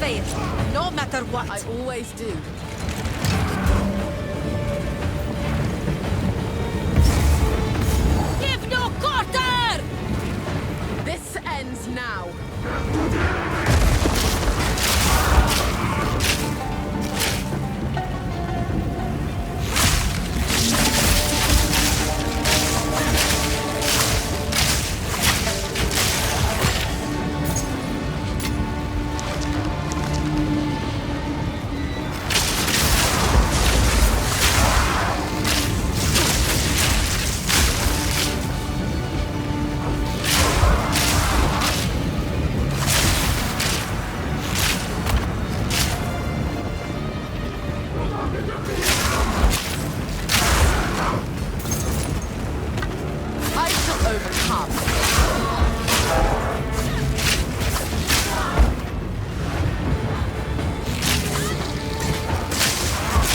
fail, no matter what. I always do. Give no quarter! This ends now.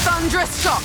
Thunderous shot!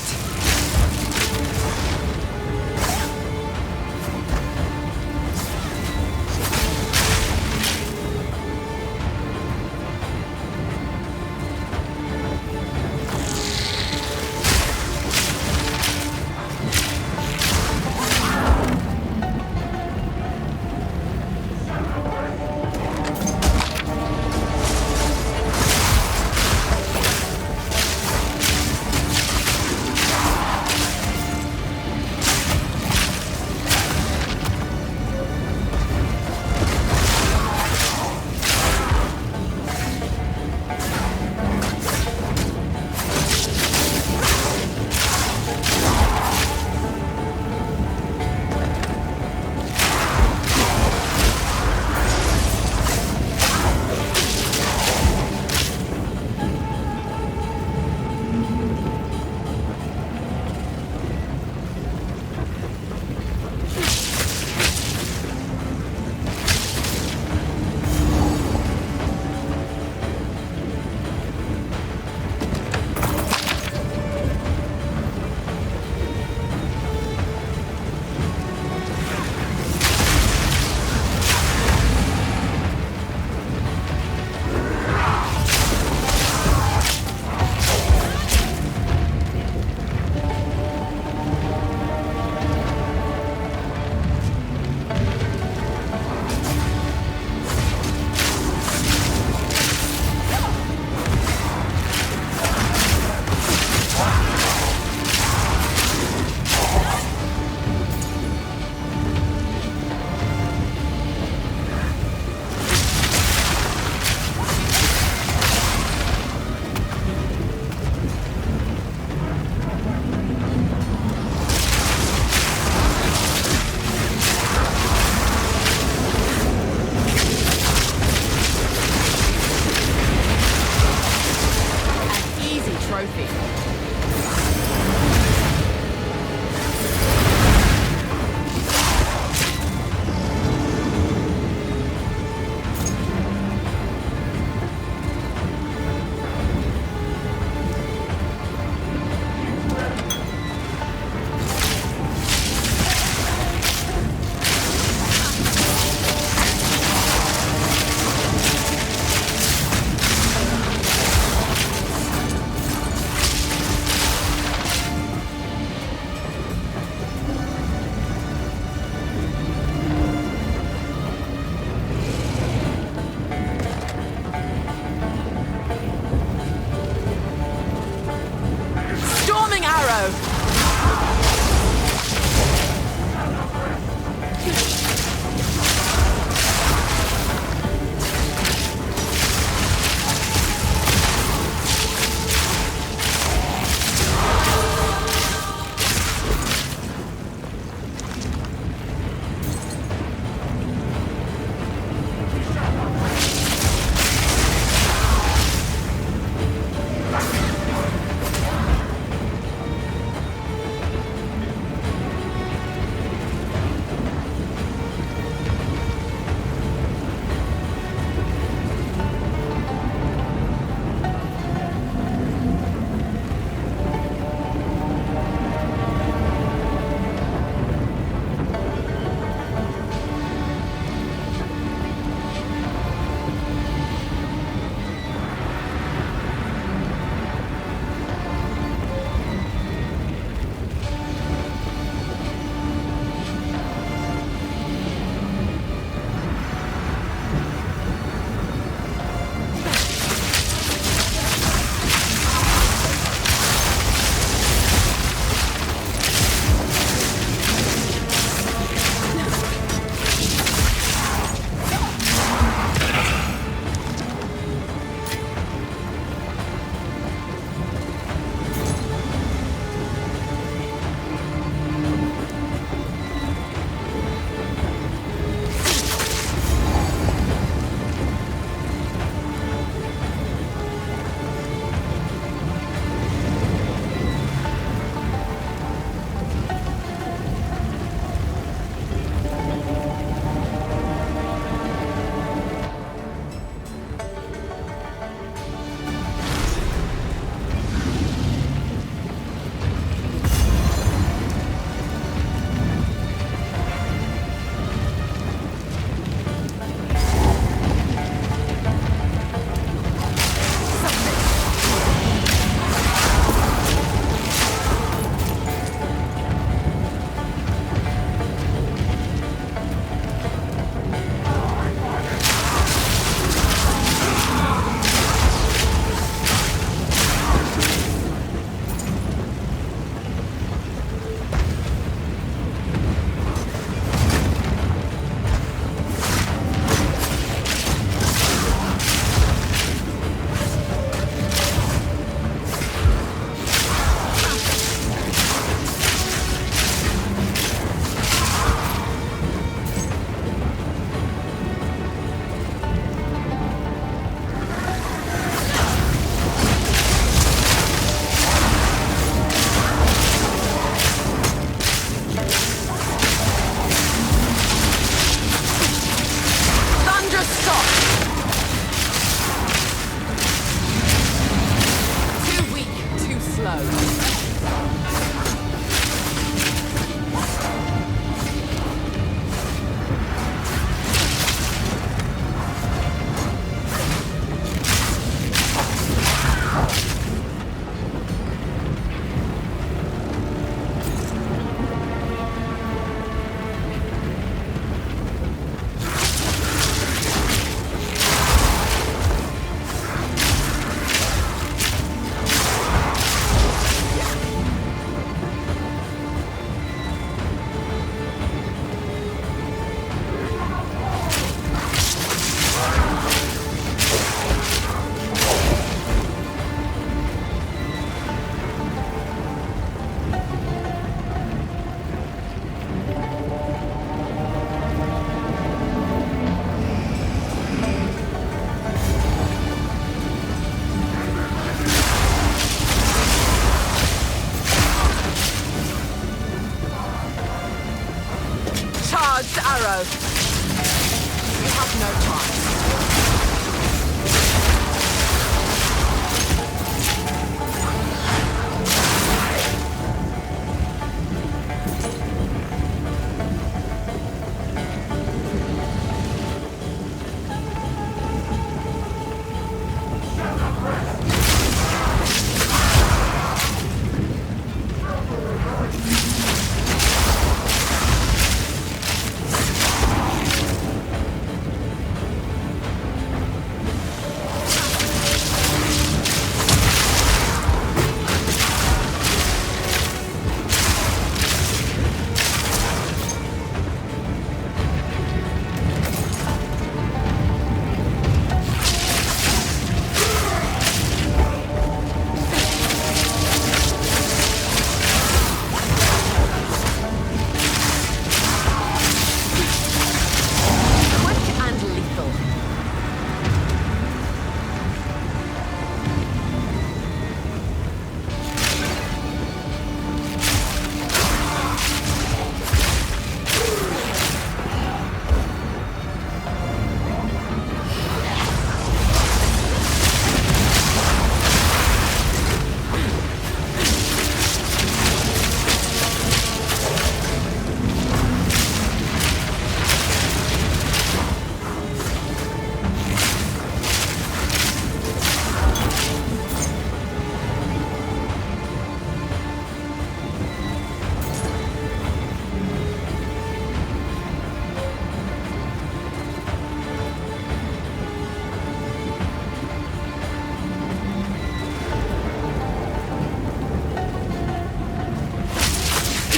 go. You have no time.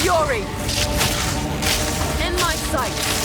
Fury! In my sight!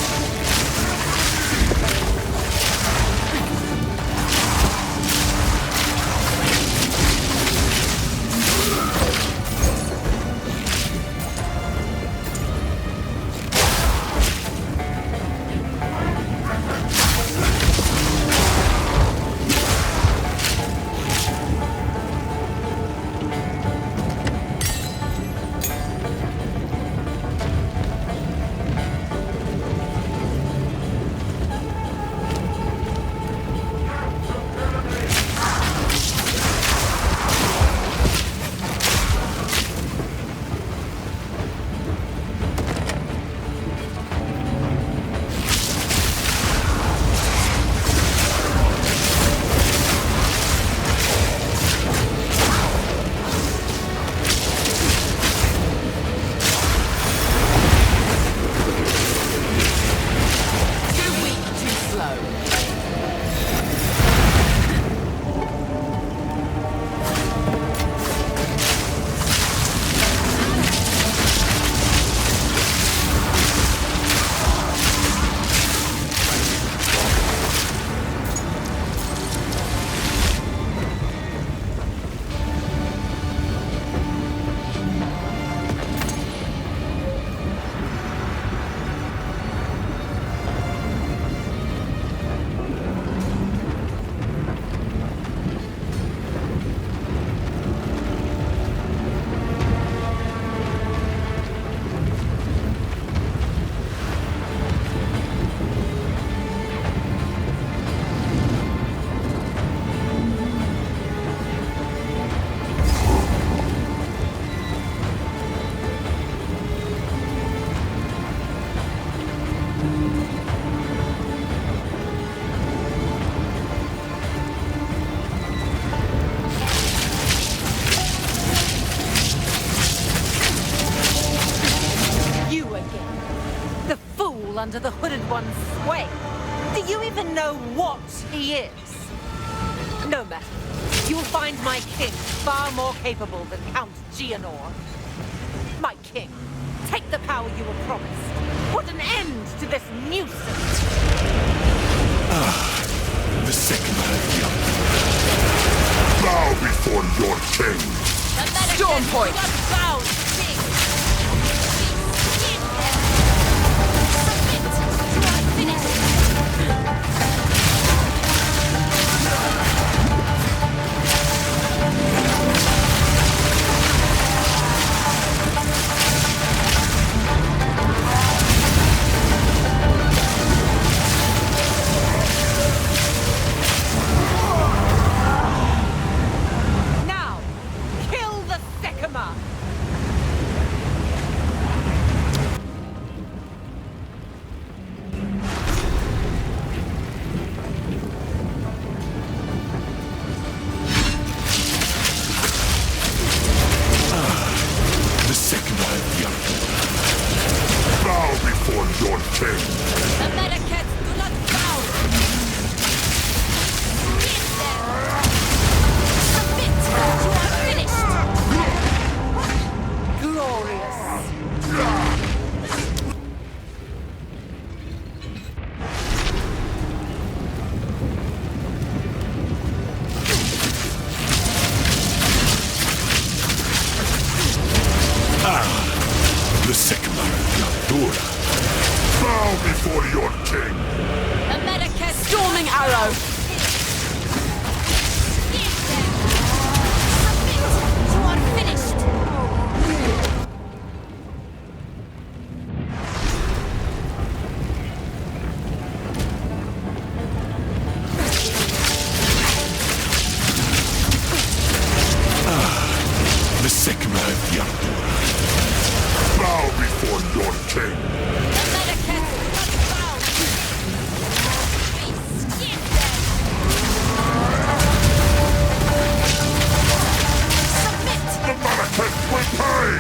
Under the Hooded One's sway. Do you even know what he is? No matter. You will find my king far more capable than Count Gianor. My king, take the power you were promised. Put an end to this nuisance. The second bow before your king. Storm Point! Sycamore of Yonder. Bow before your king. The Malekith will pay!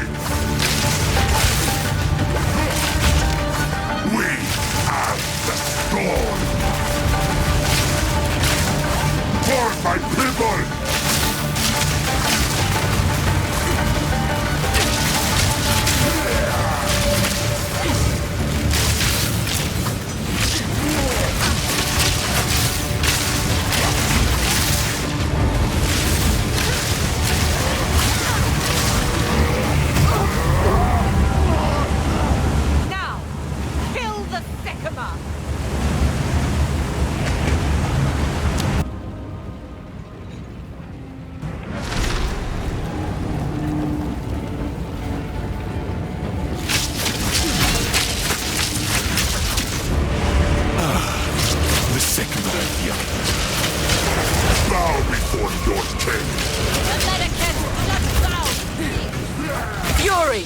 We are the storm! For my people! Now, kill the Sycamore! The Sycamore of Yonder. Bow before your king. Fury!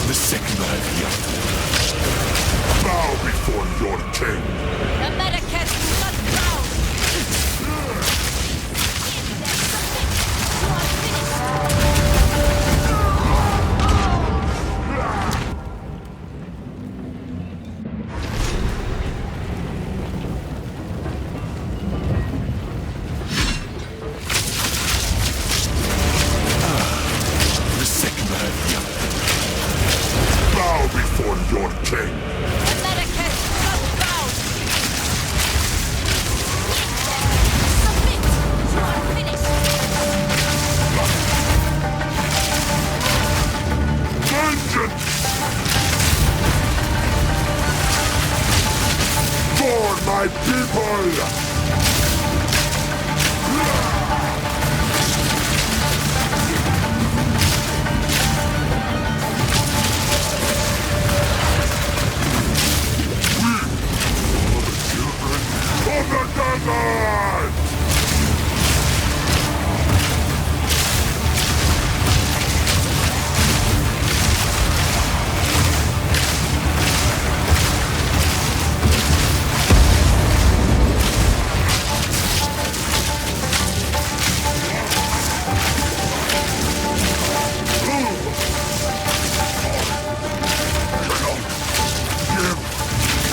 The Sycamore of Yonder. Bow before your king. The Sycamore of Yonder. Bow before your king. Vengeance! For my people! Of the desert!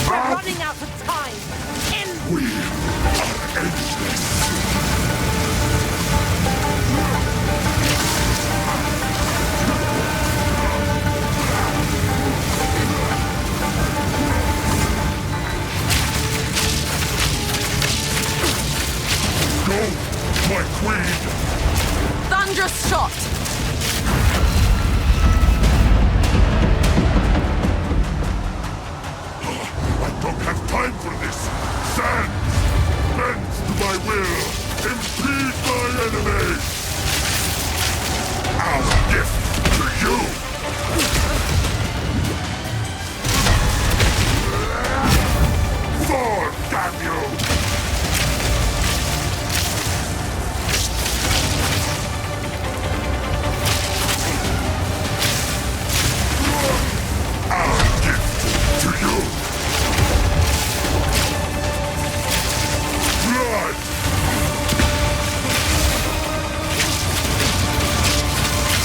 We're running out of time! We are endless. Go, my queen! Thunderous shot! I don't have time for this! Stand! Bend to my will! Impede my enemies! Our gift to you! Fall, damn you! Our gift to you! Blood!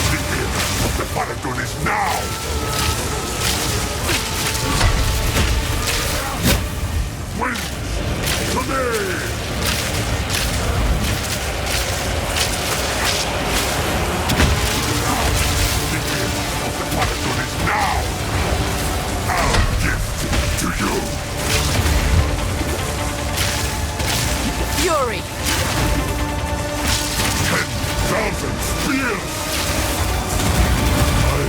The era of the Paladin is now! Winds, to me! The era of the Paladin is now! Our gift to you! Fury! 10,000 spears! I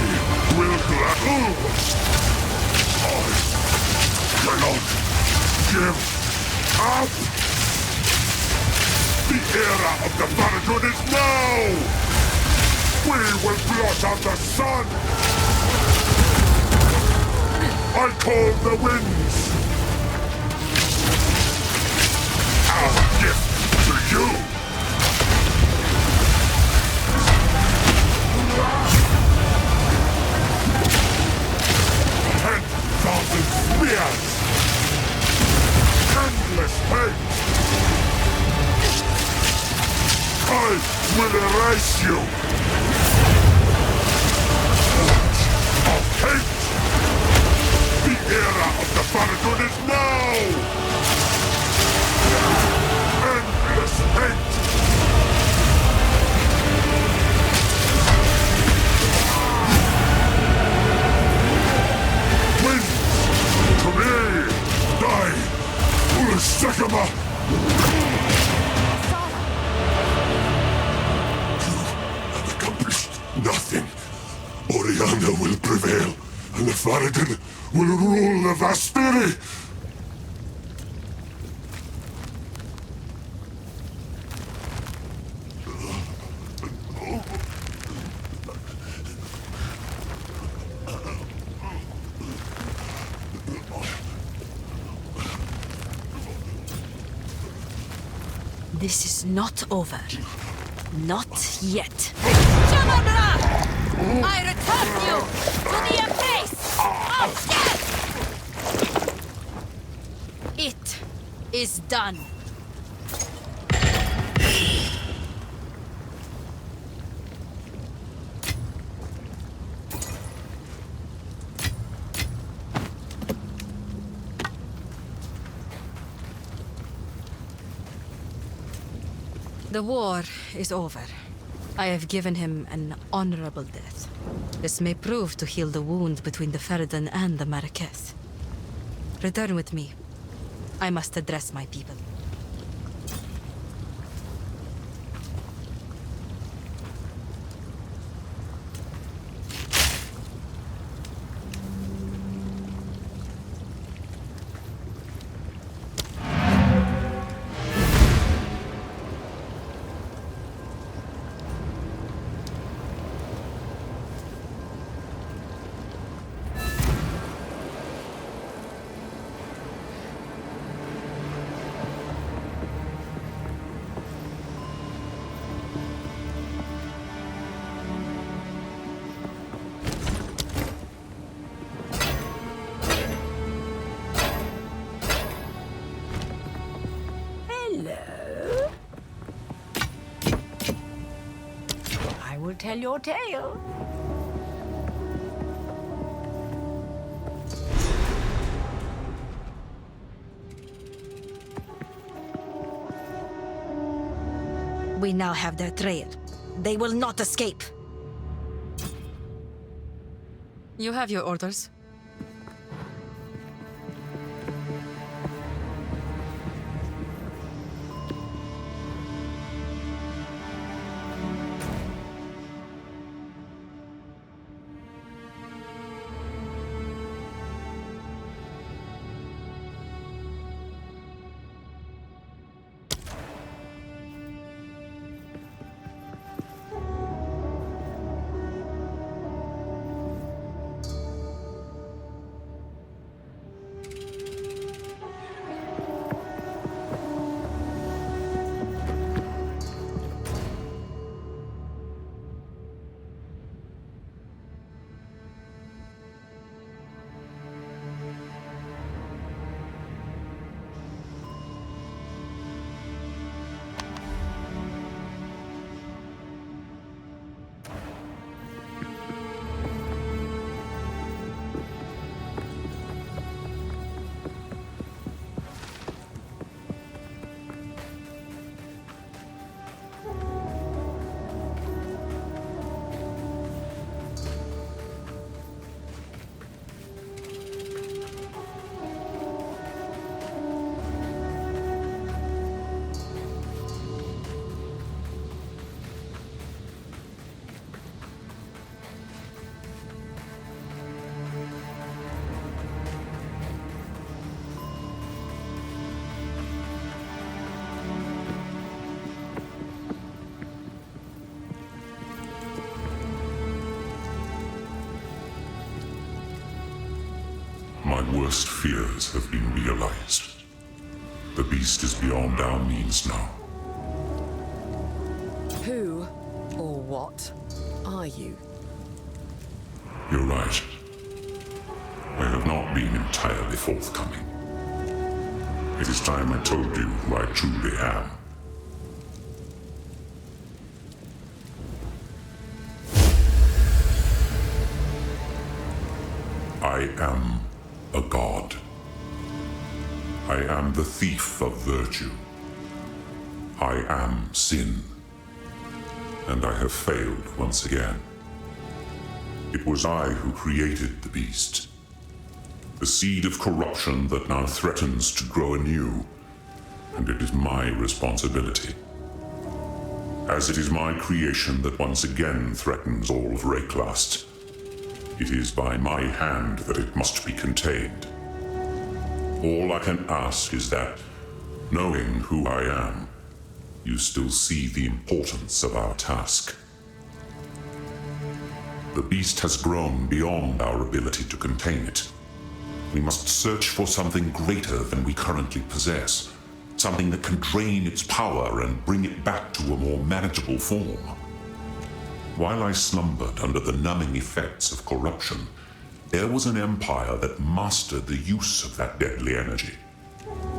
will grapple! I cannot give up! The era of the Battlefield is now! We will blot out the sun! I call the winds! Our gift to you! 10,000 spears! Endless hate! I will erase you! Watch of hate! The era of the Battlefield is now! Endless hate! Winds! To me! Die! Urasakama! Nothing. Oriana will prevail, and the Faradin will rule the Vastiri! This is not over. Not yet. Shamabra! I return you to the embrace of death! It is done. The war is over. I have given him an honorable death. This may prove to heal the wound between the Feridan and the Marraketh. Return with me. I must address my people. I will tell your tale. We now have their trail. They will not escape. You have your orders. worst fears have been realized. The beast is beyond our means now. Who or what are you? You're right. I have not been entirely forthcoming. It is time I told you who I truly am. I am a god. I am the thief of virtue. I am sin. And I have failed once again. It was I who created the beast. The seed of corruption that now threatens to grow anew. And it is my responsibility. As it is my creation that once again threatens all of Rayclast, it is by my hand that it must be contained. All I can ask is that, knowing who I am, you still see the importance of our task. The beast has grown beyond our ability to contain it. We must search for something greater than we currently possess, something that can drain its power and bring it back to a more manageable form. While I slumbered under the numbing effects of corruption, there was an empire that mastered the use of that deadly energy.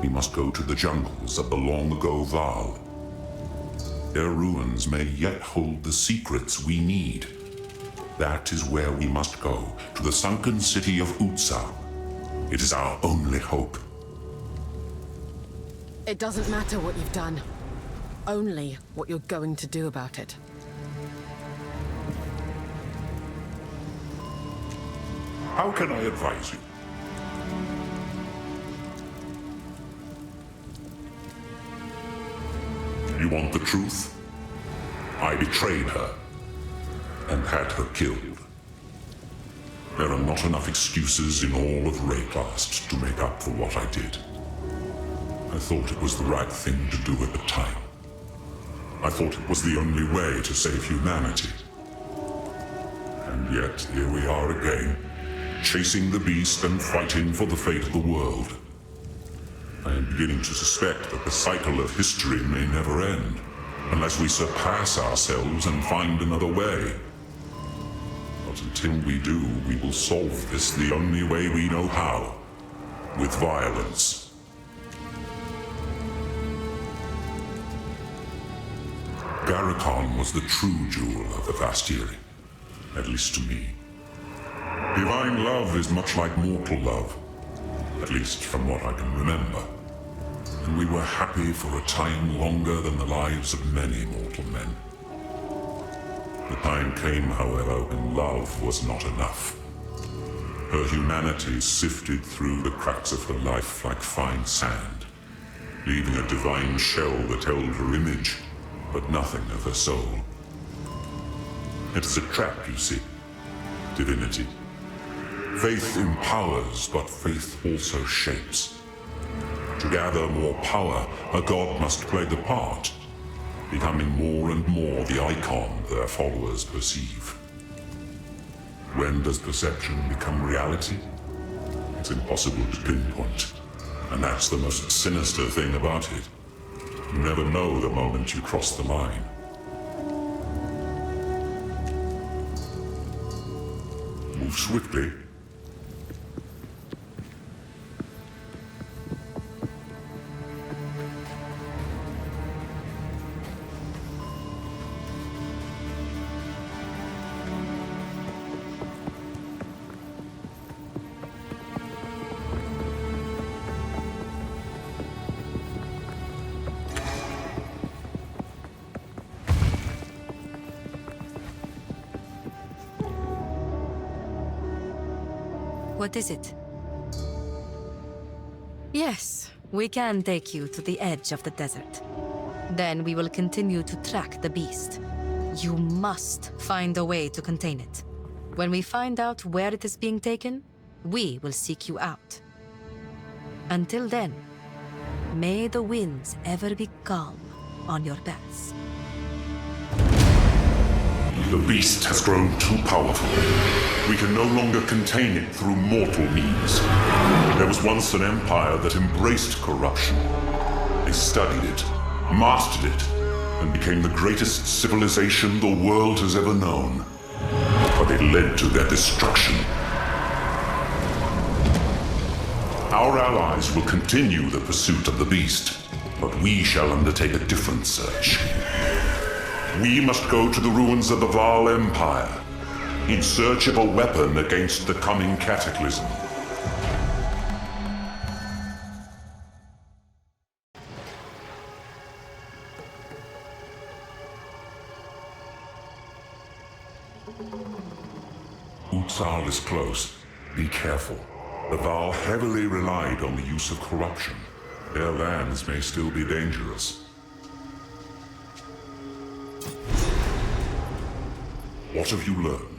We must go to the jungles of the long-ago Val. Their ruins may yet hold the secrets we need. That is where we must go, to the sunken city of Utsa. It is our only hope. It doesn't matter what you've done. Only what you're going to do about it. How can I advise you? You want the truth? I betrayed her and had her killed. There are not enough excuses in all of Rayclast to make up for what I did. I thought it was the right thing to do at the time. I thought it was the only way to save humanity. And yet, here we are again, chasing the beast and fighting for the fate of the world. I am beginning to suspect that the cycle of history may never end, unless we surpass ourselves and find another way. But until we do, we will solve this the only way we know how, with violence. Garrikon was the true jewel of the Vastiri, at least to me. Divine love is much like mortal love, at least from what I can remember. And we were happy for a time longer than the lives of many mortal men. The time came, however, when love was not enough. Her humanity sifted through the cracks of her life like fine sand, leaving a divine shell that held her image, but nothing of her soul. It is a trap, you see. Divinity. Faith empowers, but faith also shapes. To gather more power, a god must play the part, becoming more and more the icon their followers perceive. When does perception become reality? It's impossible to pinpoint, and that's the most sinister thing about it. You never know the moment you cross the line. Move swiftly. What is it? Yes, we can take you to the edge of the desert. Then we will continue to track the beast. You must find a way to contain it. When we find out where it is being taken, we will seek you out. Until then, may the winds ever be calm on your paths. The beast has grown too powerful. We can no longer contain it through mortal means. There was once an empire that embraced corruption. They studied it, mastered it, and became the greatest civilization the world has ever known. But it led to their destruction. Our allies will continue the pursuit of the beast, but we shall undertake a different search. We must go to the ruins of the Val Empire, in search of a weapon against the coming cataclysm. Exile is close. Be careful. The Val heavily relied on the use of corruption. Their lands may still be dangerous. What have you learned?